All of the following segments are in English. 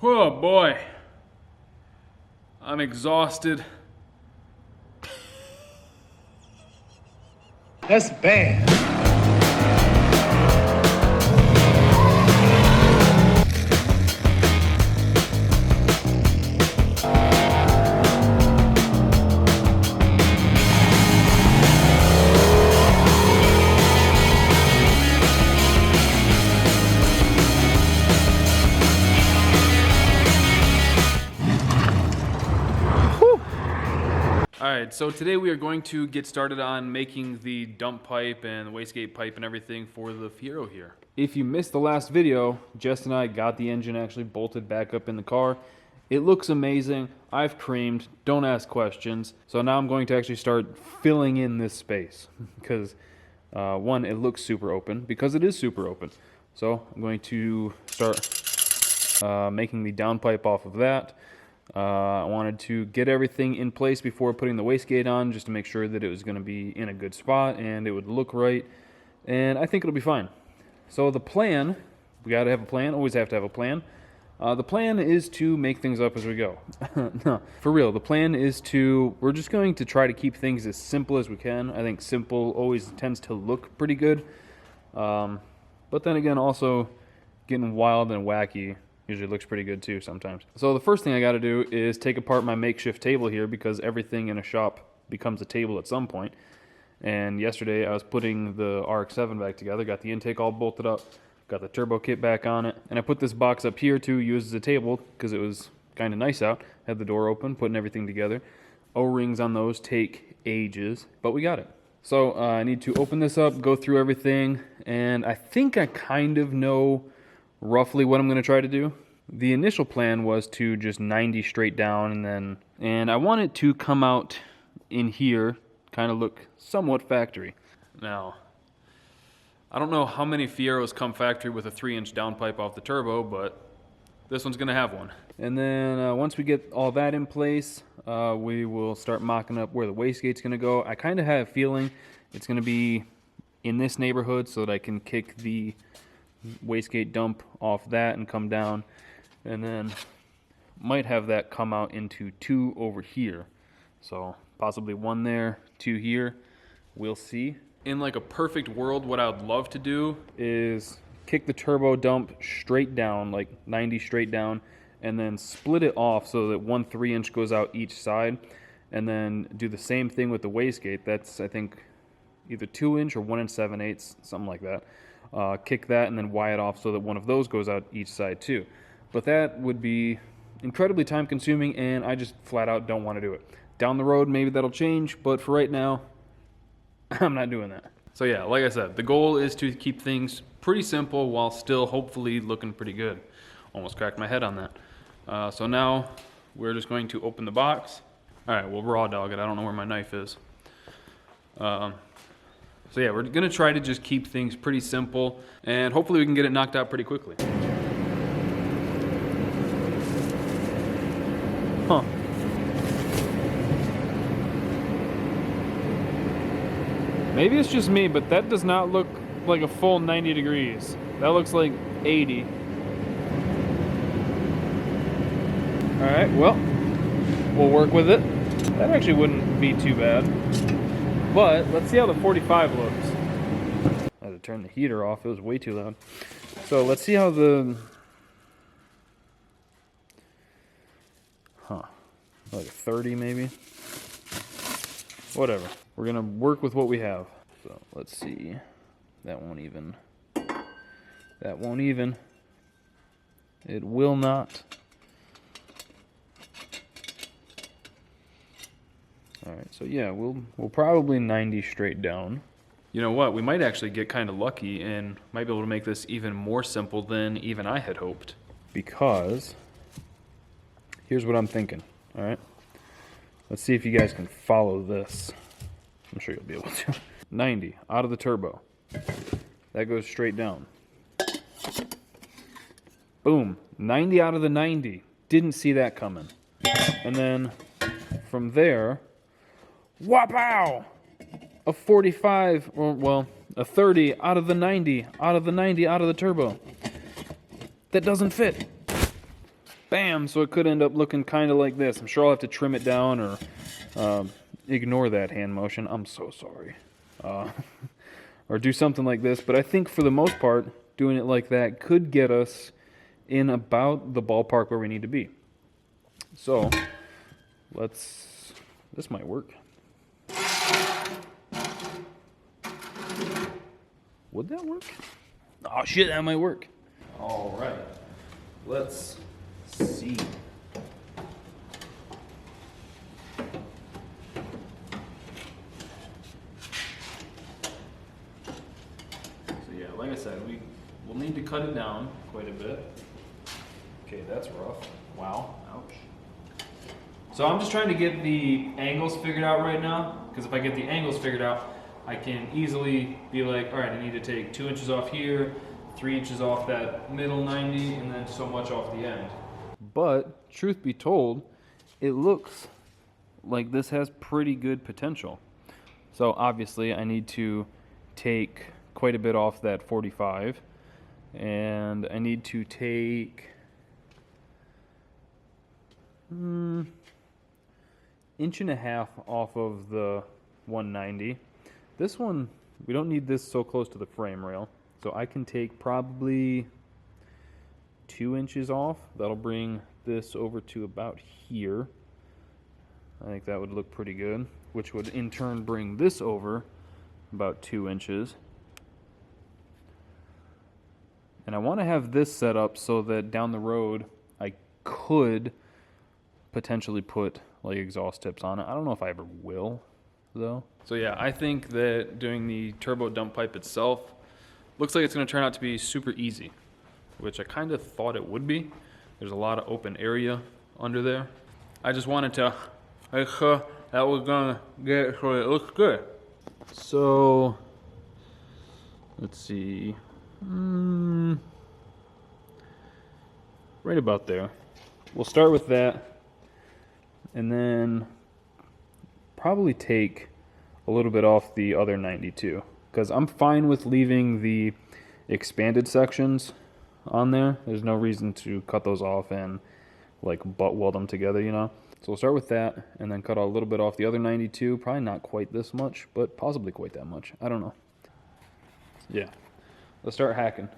Oh boy, I'm exhausted. That's bad. Alright, so today we are going to get started on making the dump pipe and the wastegate pipe and everything for the Fiero here. If you missed the last video, Jess and I got the engine actually bolted back up in the car. It looks amazing. I've creamed, don't ask questions. So now I'm going to actually start filling in this space because one, it looks super open because it is super open. So I'm going to start making the downpipe off of that. I wanted to get everything in place before putting the wastegate on just to make sure that it was going to be in a good spot and it would look right, and I think it'll be fine. So the plan, we got to have a plan, always have to have a plan. The plan is to make things up as we go. No, for real, the plan is we're just going to try to keep things as simple as we can. I think simple always tends to look pretty good, but then again also getting wild and wacky usually looks pretty good too sometimes. So the first thing I got to do is take apart my makeshift table here because everything in a shop becomes a table at some point. And yesterday I was putting the RX-7 back together, got the intake all bolted up, got the turbo kit back on it, and I put this box up here to use as a table because it was kind of nice out. Had the door open, putting everything together. O-rings on those take ages, but we got it. So I need to open this up, go through everything, and I think I kind of know roughly what I'm going to try to do. The initial plan was to just 90 straight down and I want it to come out in here, kind of look somewhat factory. Now, I don't know how many Fieros come factory with a 3-inch downpipe off the turbo, but this one's going to have one. And then once we get all that in place, we will start mocking up where the wastegate's going to go. I kind of have a feeling it's going to be in this neighborhood so that I can kick the wastegate dump off that and come down, and then might have that come out into 2 over here, so possibly 1 there, 2 here. We'll see. In like a perfect world, what I would love to do is kick the turbo dump straight down, like 90 straight down, and then split it off so that 1 3-inch goes out each side, and then do the same thing with the wastegate. That's, I think, either 2-inch or 1 7/8, something like that. Kick that and then wire it off so that one of those goes out each side too. But that would be incredibly time consuming and I just flat out don't want to do it. Down the road maybe that'll change, but for right now I'm not doing that. So yeah, like I said, the goal is to keep things pretty simple while still hopefully looking pretty good. Almost cracked my head on that. So now we're just going to open the box. Alright, we'll raw dog it. I don't know where my knife is. So yeah, we're gonna try to just keep things pretty simple and hopefully we can get it knocked out pretty quickly. Huh. Maybe it's just me, but that does not look like a full 90 degrees. That looks like 80. Alright, well, we'll work with it. That actually wouldn't be too bad. But let's see how the 45 looks. I had to turn the heater off, it was way too loud. So let's see how like a 30 maybe? Whatever. We're gonna work with what we have. So let's see. That won't even. That won't even. It will not. Alright, so yeah, we'll probably 90 straight down. You know what, we might actually get kind of lucky and might be able to make this even more simple than even I had hoped. Because, here's what I'm thinking, alright? Let's see if you guys can follow this. I'm sure you'll be able to. 90, out of the turbo. That goes straight down. Boom, 90 out of the 90. Didn't see that coming. And then, from there, Wapow! A 45, or well, a 30 out of the 90, out of the 90, out of the turbo. That doesn't fit. Bam! So it could end up looking kind of like this. I'm sure I'll have to trim it down or ignore that hand motion. I'm so sorry. Or do something like this. But I think for the most part, doing it like that could get us in about the ballpark where we need to be. So, this might work. Would that work? Oh shit, that might work. All right, let's see. So yeah, like I said, we'll need to cut it down quite a bit. Okay, that's rough. Wow, ouch. So I'm just trying to get the angles figured out right now, because if I get the angles figured out, I can easily be like, all right, I need to take 2 inches off here, 3 inches off that middle 90, and then so much off the end. But, truth be told, it looks like this has pretty good potential. So obviously I need to take quite a bit off that 45, and I need to take inch and a half off of the 190. This one, we don't need this so close to the frame rail, so I can take probably 2 inches off. That'll bring this over to about here. I think that would look pretty good, which would in turn bring this over about 2 inches. And I want to have this set up so that down the road I could potentially put like exhaust tips on it. I don't know if I ever will, though. So yeah, I think that doing the turbo dump pipe itself looks like it's going to turn out to be super easy, which I kind of thought it would be. There's a lot of open area under there. I just wanted to make sure that we're going to get it so it looks good. So, let's see. Right about there. We'll start with that, and then probably take a little bit off the other 92, because I'm fine with leaving the expanded sections on there. There's no reason to cut those off and like butt weld them together, you know. So we'll start with that, and then cut a little bit off the other 92. Probably not quite this much, but possibly quite that much. I don't know. Yeah, let's start hacking.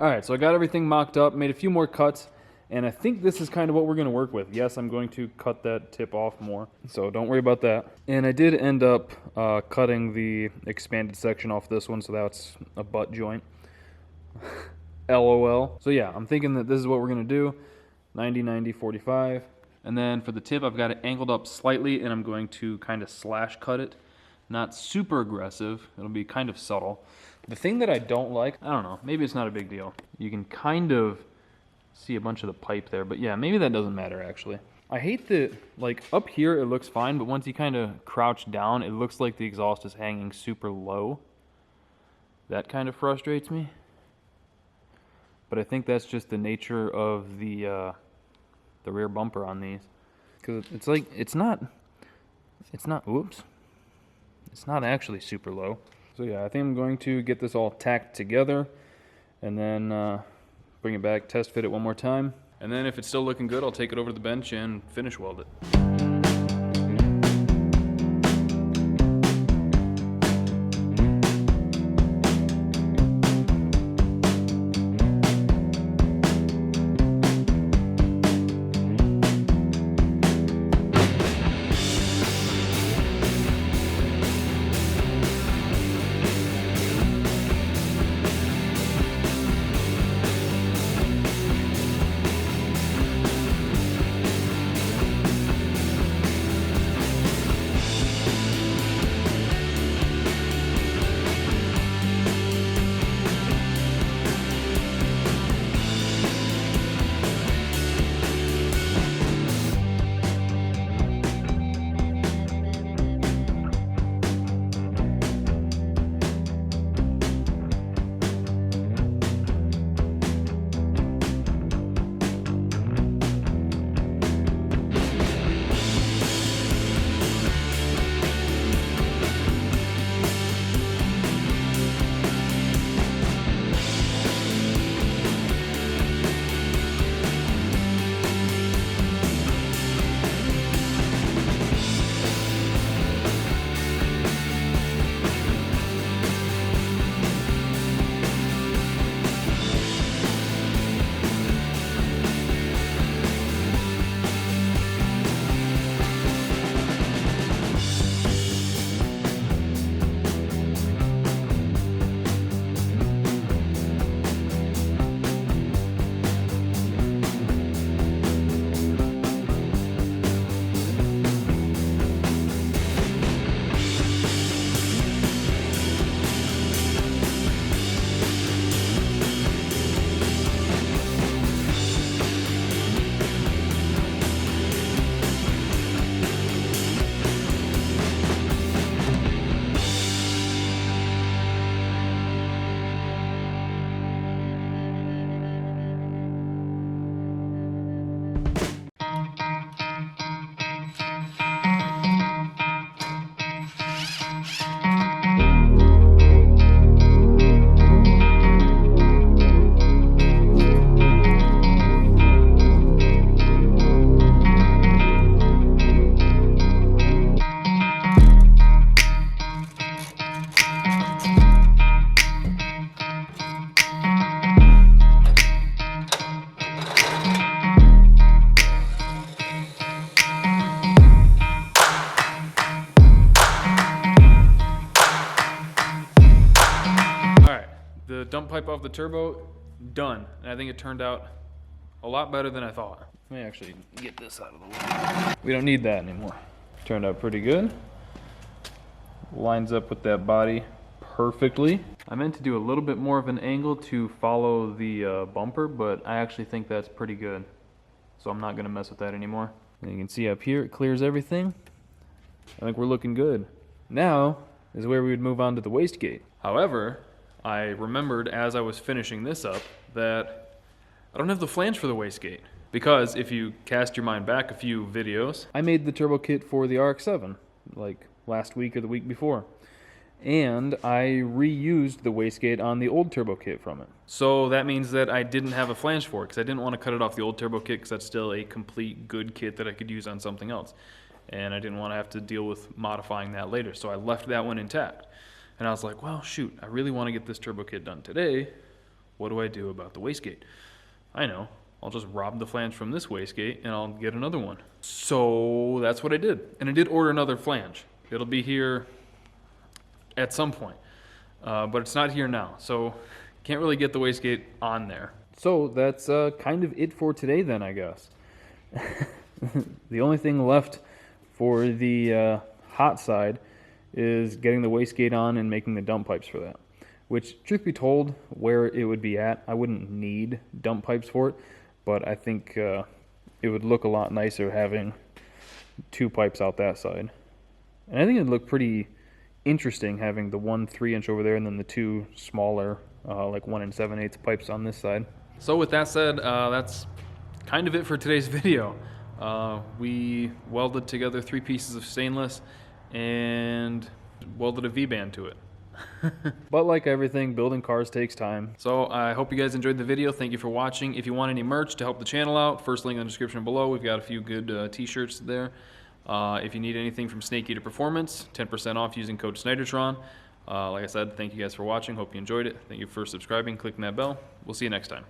Alright, so I got everything mocked up, made a few more cuts, and I think this is kind of what we're going to work with. Yes, I'm going to cut that tip off more, so don't worry about that. And I did end up cutting the expanded section off this one, so that's a butt joint. LOL. So yeah, I'm thinking that this is what we're going to do. 90, 90, 45. And then for the tip, I've got it angled up slightly, and I'm going to kind of slash cut it. Not super aggressive. It'll be kind of subtle. The thing that I don't like, I don't know, maybe it's not a big deal. You can kind of see a bunch of the pipe there, but yeah, maybe that doesn't matter actually. I hate that, like up here it looks fine, but once you kind of crouch down, it looks like the exhaust is hanging super low. That kind of frustrates me. But I think that's just the nature of the rear bumper on these. Because it's like, it's not, whoops. It's not actually super low. So yeah, I think I'm going to get this all tacked together and then bring it back, test fit it one more time, and then if it's still looking good, I'll take it over to the bench and finish weld it. The dump pipe off the turbo, done. And I think it turned out a lot better than I thought. Let me actually get this out of the way. We don't need that anymore. Turned out pretty good. Lines up with that body perfectly. I meant to do a little bit more of an angle to follow the bumper, but I actually think that's pretty good. So I'm not gonna mess with that anymore. And you can see up here, it clears everything. I think we're looking good. Now is where we would move on to the wastegate. However, I remembered as I was finishing this up that I don't have the flange for the wastegate. Because if you cast your mind back a few videos, I made the turbo kit for the RX-7, like last week or the week before. And I reused the wastegate on the old turbo kit from it. So that means that I didn't have a flange for it, because I didn't want to cut it off the old turbo kit, because that's still a complete good kit that I could use on something else. And I didn't want to have to deal with modifying that later, so I left that one intact. And I was like, well, shoot, I really want to get this turbo kit done today. What do I do about the wastegate? I know, I'll just rob the flange from this wastegate and I'll get another one. So that's what I did. And I did order another flange. It'll be here at some point, but it's not here now. So can't really get the wastegate on there. So that's kind of it for today then, I guess. The only thing left for the hot side is getting the wastegate on and making the dump pipes for that. Which, truth be told, where it would be at, I wouldn't need dump pipes for it, but I think it would look a lot nicer having two pipes out that side. And I think it'd look pretty interesting having the 1 3-inch over there and then the two smaller, like 1 7/8 pipes on this side. So with that said, that's kind of it for today's video. We welded together 3 pieces of stainless and welded a V-band to it. But like everything, building cars takes time. So I hope you guys enjoyed the video. Thank you for watching. If you want any merch to help the channel out, first link in the description below. We've got a few good t-shirts there. If you need anything from Snake Eater Performance, 10% off using code Snydertron. Like I said, thank you guys for watching. Hope you enjoyed it. Thank you for subscribing, clicking that bell. We'll see you next time.